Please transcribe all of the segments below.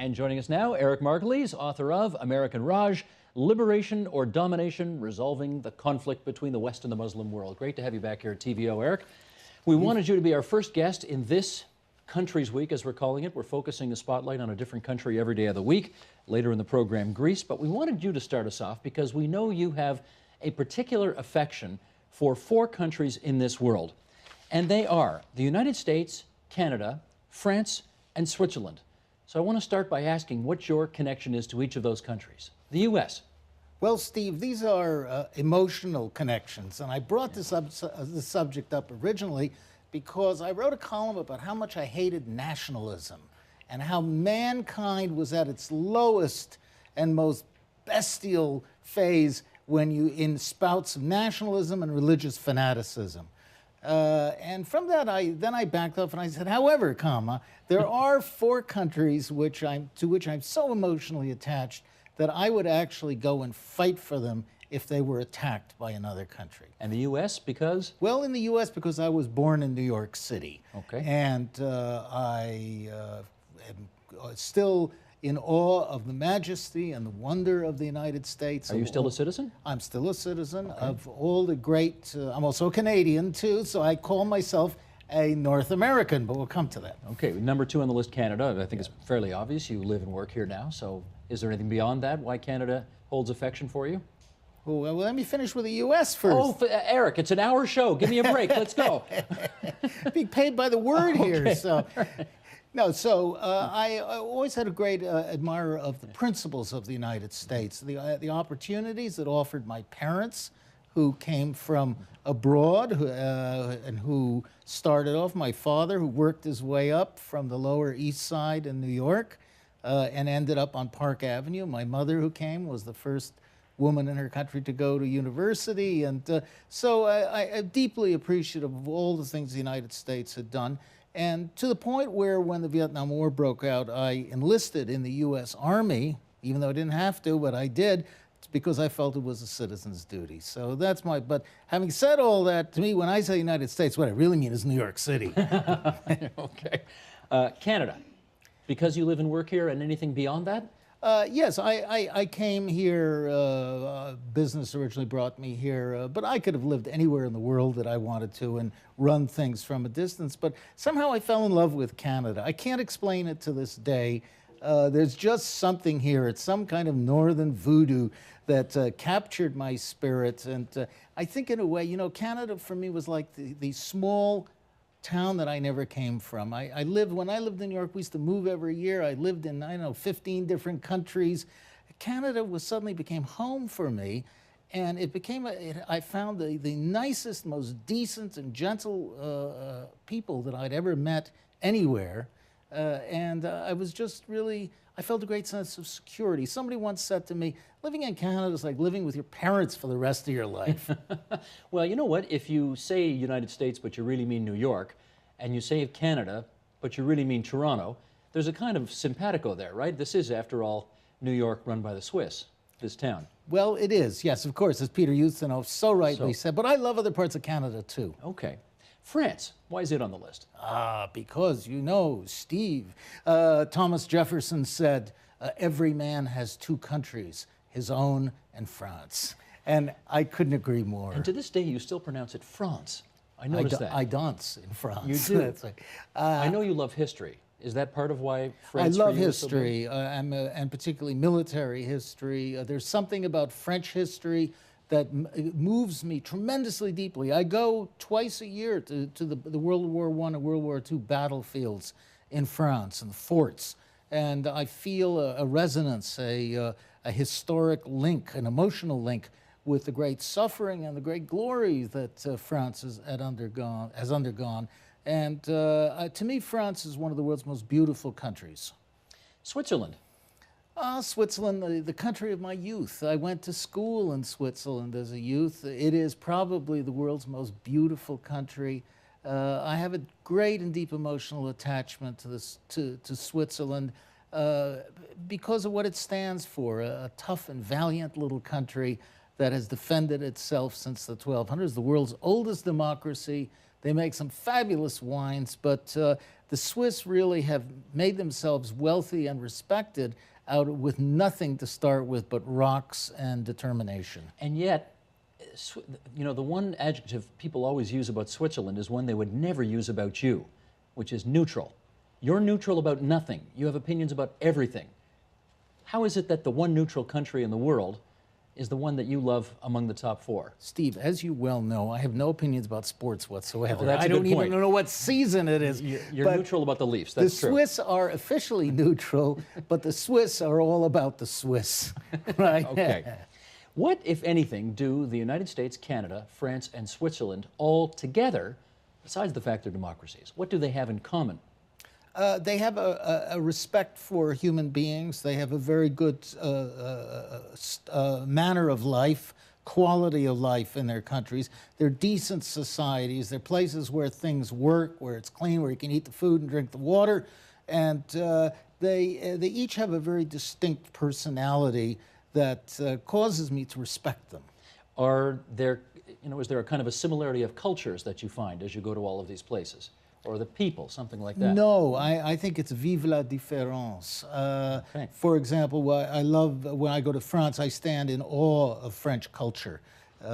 And joining us now, Eric Margolis, author of American Raj, Liberation or Domination, Resolving the Conflict Between the West and the Muslim World. Great to have you back here at TVO, Eric. We wanted you to be our first guest in this Countries Week, as we're calling it. We're focusing the spotlight on a different country every day of the week. Later in the program, Greece. But we wanted you to start us off because we know you have a particular affection for 4 countries in this world. And they are the United States, Canada, France, and Switzerland. So I want to start by asking what your connection is to each of those countries. The U.S. Well, Steve, these are emotional connections, and I brought this subject up originally because I wrote a column about how much I hated nationalism and how mankind was at its lowest and most bestial phase when you in spouts of nationalism and religious fanaticism. And from that, I backed off and I said, however, there are 4 countries to which I'm so emotionally attached that I would actually go and fight for them if they were attacked by another country. And the U.S. because? Well, in the U.S. because I was born in New York City. Okay. And I am still in awe of the majesty and the wonder of the United States. Are you still a citizen? I'm still a citizen of all the great, I'm also a Canadian too, so I call myself a North American, but we'll come to that. Okay, number 2 on the list, Canada. I think it's fairly obvious. You live and work here now, so is there anything beyond that? Why Canada holds affection for you? Well, let me finish with the U.S. first. Oh, Eric, it's an hour show. Give me a break. Let's go. Being paid by the word here, so. No, so I always had a great admirer of the principles of the United States, the opportunities that offered my parents, who came from abroad and who started off, my father, who worked his way up from the Lower East Side in New York and ended up on Park Avenue. My mother, who came, was the first woman in her country to go to university. And so I'm deeply appreciative of all the things the United States had done. And to the point where when the Vietnam War broke out, I enlisted in the U.S. Army, even though I didn't have to, but I did. It's because I felt it was a citizen's duty. So that's but having said all that, to me, when I say United States, what I really mean is New York City. Okay. Canada, because you live and work here, and anything beyond that? Yes, I came here, business originally brought me here, but I could have lived anywhere in the world that I wanted to and run things from a distance, but somehow I fell in love with Canada. I can't explain it to this day. There's just something here. It's some kind of northern voodoo that captured my spirit, and I think in a way, you know, Canada for me was like the small town that I never came from. When I lived in New York, we used to move every year. I lived in, 15 different countries. Canada suddenly became home for me, and I found the nicest, most decent and gentle people that I'd ever met anywhere. And I was just really, I felt a great sense of security. Somebody once said to me, living in Canada is like living with your parents for the rest of your life. Well, you know what? If you say United States, but you really mean New York, and you say Canada, but you really mean Toronto, there's a kind of simpatico there, right? This is, after all, New York run by the Swiss, this town. Well, it is, yes, of course, as Peter Ustinov so rightly said, but I love other parts of Canada, too. Okay. France, why is it on the list? Because, Steve, Thomas Jefferson said, every man has 2 countries, his own and France. And I couldn't agree more. And to this day, you still pronounce it France. I noticed that. I dance in France. You do? I know you love history. Is that part of why France I love history, and particularly military history. There's something about French history that moves me tremendously deeply. I go twice a year to the World War I and World War II battlefields in France and the forts, and I feel a resonance, a historic link, an emotional link with the great suffering and the great glory that France has undergone. And to me, France is one of the world's most beautiful countries. Switzerland. Switzerland, the country of my youth. I went to school in Switzerland as a youth. It is probably the world's most beautiful country. I have a great and deep emotional attachment to Switzerland because of what it stands for, a tough and valiant little country that has defended itself since the 1200s, the world's oldest democracy. They make some fabulous wines, but the Swiss really have made themselves wealthy and respected with nothing to start with but rocks and determination. And yet, you know, the one adjective people always use about Switzerland is one they would never use about you, which is neutral. You're neutral about nothing. You have opinions about everything. How is it that the one neutral country in the world is the one that you love among the top four? Steve, as you well know, I have no opinions about sports whatsoever. Oh, that's I a good don't point. even know what season it is. You're neutral about the Leafs, that's true. The Swiss are officially neutral, but the Swiss are all about the Swiss, right? Okay. What, if anything, do the United States, Canada, France, and Switzerland all together, besides the fact they're democracies, what do they have in common? They have a respect for human beings. They have a very good manner of life, quality of life in their countries. They're decent societies. They're places where things work, where it's clean, where you can eat the food and drink the water. And they each have a very distinct personality that causes me to respect them. Are there, is there a kind of a similarity of cultures that you find as you go to all of these places? Or the people, something like that? No, I think it's vive la différence. Okay. For example, I love when I go to France, I stand in awe of French culture. And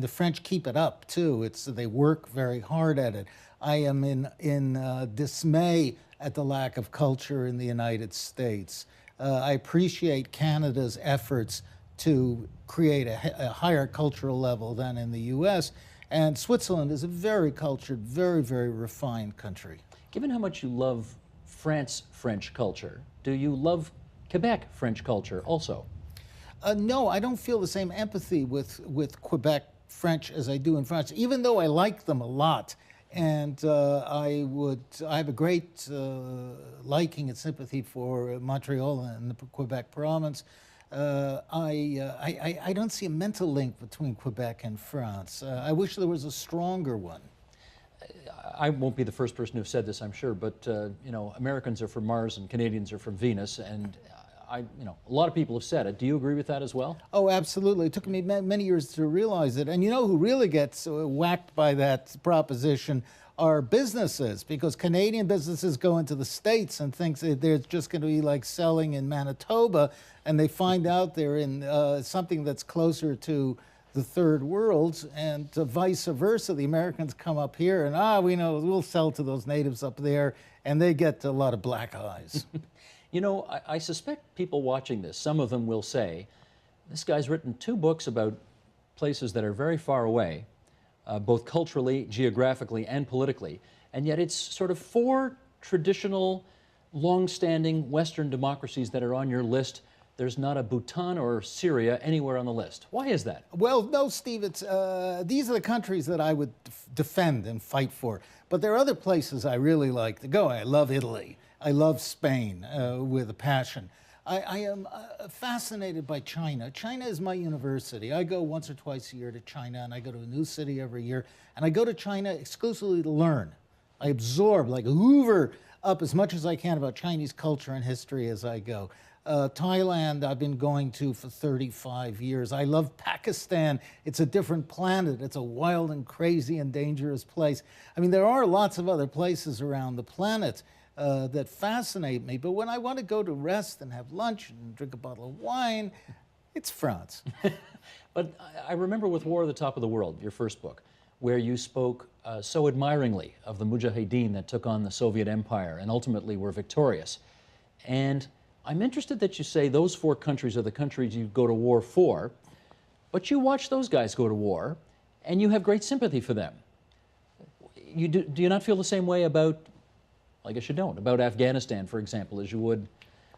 the French keep it up too. They work very hard at it. I am in dismay at the lack of culture in the United States. I appreciate Canada's efforts to create a higher cultural level than in the U.S., and Switzerland is a very cultured, very, very refined country. Given how much you love France French culture, do you love Quebec French culture also? No, I don't feel the same empathy with Quebec French as I do in France, even though I like them a lot. And I have a great liking and sympathy for Montreal and the Quebec province. I don't see a mental link between Quebec and France. I wish there was a stronger one. I won't be the first person to have said this, I'm sure, but Americans are from Mars and Canadians are from Venus, and a lot of people have said it. Do you agree with that as well? Oh, absolutely. It took me many years to realize it. And you know who really gets whacked by that proposition are businesses, because Canadian businesses go into the States and think that they're just going to be like selling in Manitoba, and they find out they're in something that's closer to the third world, and vice versa. The Americans come up here and, we know, we'll sell to those natives up there, and they get a lot of black eyes. I suspect people watching this, some of them will say, this guy's written 2 books about places that are very far away, both culturally, geographically, and politically, and yet it's sort of 4 traditional, long-standing Western democracies that are on your list. There's not a Bhutan or Syria anywhere on the list. Why is that? Well, no, Steve, these are the countries that I would defend and fight for. But there are other places I really like to go. I love Italy. I love Spain with a passion. I am fascinated by China. China is my university. I go once or twice a year to China, and I go to a new city every year. And I go to China exclusively to learn. I absorb, like hoover up as much as I can about Chinese culture and history as I go. Thailand, I've been going to for 35 years. I love Pakistan. It's a different planet. It's a wild and crazy and dangerous place. I mean, there are lots of other places around the planet that fascinate me, but when I want to go to rest and have lunch and drink a bottle of wine, it's France. But I remember with War of the Top of the World, your first book, where you spoke so admiringly of the Mujahideen that took on the Soviet Empire and ultimately were victorious. And I'm interested that you say those 4 countries are the countries you go to war for, but you watch those guys go to war, and you have great sympathy for them. Do you not feel the same way about, I guess you don't, about Afghanistan, for example, as you would,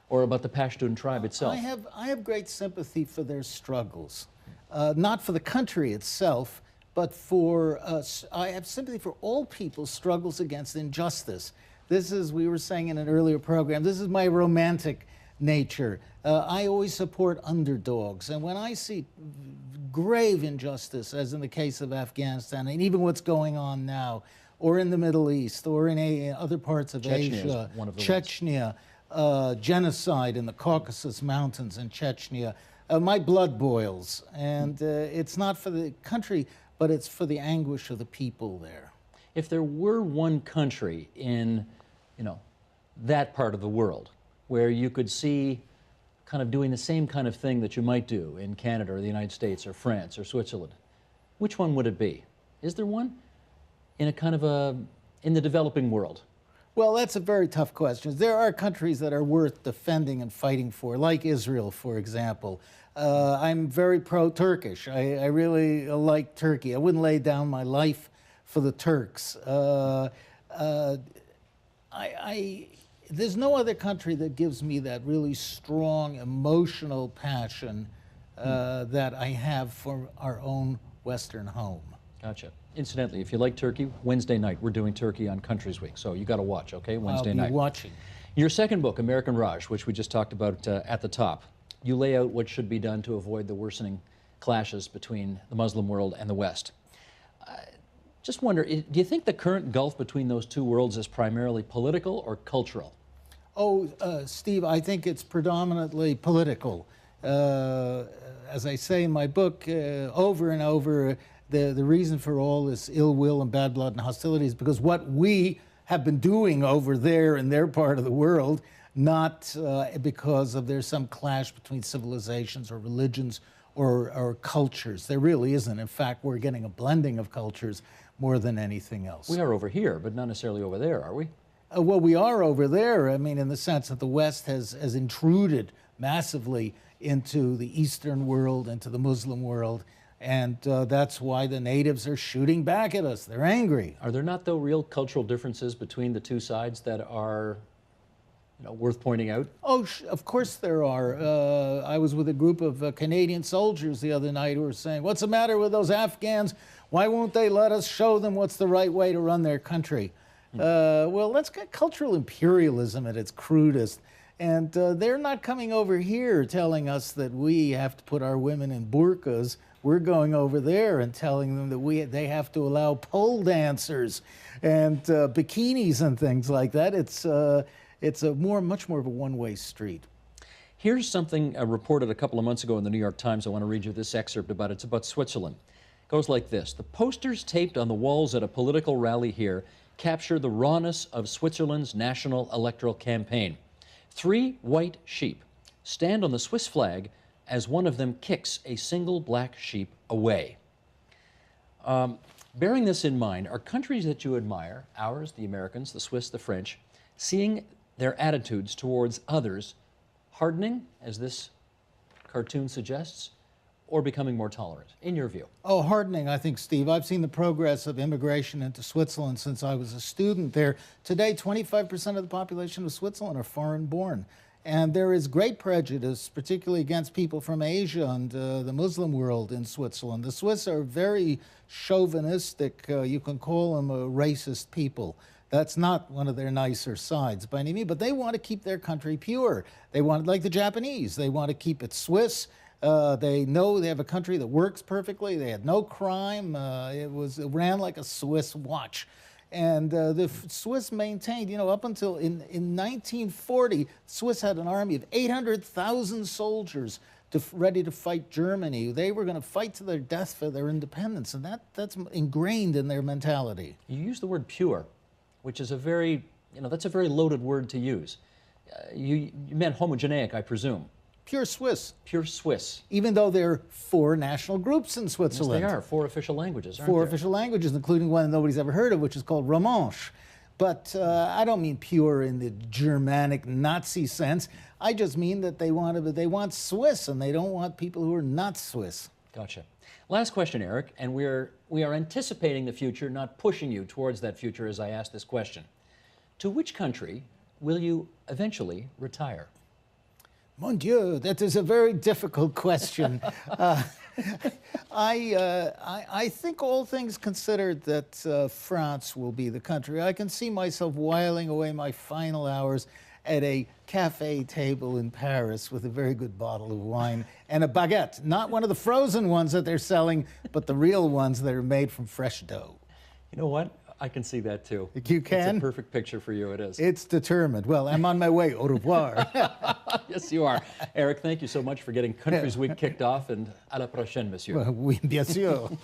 or about the Pashtun tribe itself? I have great sympathy for their struggles, not for the country itself, but I have sympathy for all people's struggles against injustice. This is, we were saying in an earlier program, this is my romantic nature. I always support underdogs, and when I see grave injustice, as in the case of Afghanistan, and even what's going on now, or in the Middle East, or in other parts of Asia, Chechnya, genocide in the Caucasus Mountains in Chechnya, my blood boils, and it's not for the country, but it's for the anguish of the people there. If there were one country in, that part of the world where you could see kind of doing the same kind of thing that you might do in Canada or the United States or France or Switzerland, which one would it be? Is there one in a kind of in the developing world? Well, that's a very tough question. There are countries that are worth defending and fighting for, like Israel, for example. I'm very pro-Turkish. I really like Turkey. I wouldn't lay down my life for the Turks. There's no other country that gives me that really strong emotional passion that I have for our own Western home. Gotcha. Incidentally, if you like Turkey, Wednesday night, we're doing Turkey on Countries Week, so you got to watch, okay, Wednesday night. I'll be watching. Your second book, American Raj, which we just talked about at the top, you lay out what should be done to avoid the worsening clashes between the Muslim world and the West. Just wonder, do you think the current gulf between those two worlds is primarily political or cultural? Oh, Steve, I think it's predominantly political. As I say in my book, over and over, the reason for all this ill will and bad blood and hostility is because what we have been doing over there in their part of the world, not because of there's some clash between civilizations or religions or cultures. There really isn't. In fact, we're getting a blending of cultures more than anything else. We are over here, but not necessarily over there, are we? Well, we are over there, I mean, in the sense that the West has intruded massively into the Eastern world, into the Muslim world, and that's why the natives are shooting back at us. They're angry. Are there not, though, real cultural differences between the two sides that are worth pointing out? Oh, of course there are. I was with a group of Canadian soldiers the other night who were saying, what's the matter with those Afghans? Why won't they let us show them what's the right way to run their country? Well, that's cultural imperialism at its crudest. And they're not coming over here telling us that we have to put our women in burqas. We're going over there and telling them that they have to allow pole dancers and bikinis and things like that. It's much more of a one-way street. Here's something reported a couple of months ago in the New York Times. I want to read you this excerpt about it. It's about Switzerland. It goes like this. The posters taped on the walls at a political rally here capture the rawness of Switzerland's national electoral campaign. 3 white sheep stand on the Swiss flag as one of them kicks a single black sheep away. Bearing this in mind, are countries that you admire, ours, the Americans, the Swiss, the French, seeing their attitudes towards others hardening, as this cartoon suggests, or becoming more tolerant, in your view? Oh, hardening, I think, Steve. I've seen the progress of immigration into Switzerland since I was a student there. Today, 25% of the population of Switzerland are foreign-born. And there is great prejudice, particularly against people from Asia and the Muslim world in Switzerland. The Swiss are very chauvinistic. You can call them a racist people. That's not one of their nicer sides by any means, but they want to keep their country pure. They want, like the Japanese, they want to keep it Swiss. They know they have a country that works perfectly. They had no crime. It ran like a Swiss watch. And the Swiss maintained, up until in 1940, Swiss had an army of 800,000 soldiers ready to fight Germany. They were going to fight to their death for their independence, and that's ingrained in their mentality. You use the word pure, which is a very, that's a very loaded word to use. You meant homogeneic, I presume. Pure Swiss. Pure Swiss. Even though there are 4 national groups in Switzerland. Yes, they are. 4 official languages, aren't 4 there? official languages, including one nobody's ever heard of, which is called Romanche. But I don't mean pure in the Germanic Nazi sense. I just mean that they want Swiss, and they don't want people who are not Swiss. Gotcha. Last question, Eric, and we are anticipating the future, not pushing you towards that future as I ask this question. To which country will you eventually retire? Mon Dieu, that is a very difficult question. I think, all things considered, that France will be the country. I can see myself whiling away my final hours at a cafe table in Paris with a very good bottle of wine and a baguette. Not one of the frozen ones that they're selling, but the real ones that are made from fresh dough. You know what? I can see that too. You can? It's a perfect picture for you, it is. It's determined. Well, I'm on my way. Au revoir. Yes, you are. Eric, thank you so much for getting Countries Week kicked off, and à la prochaine, monsieur. Oui, bien sûr.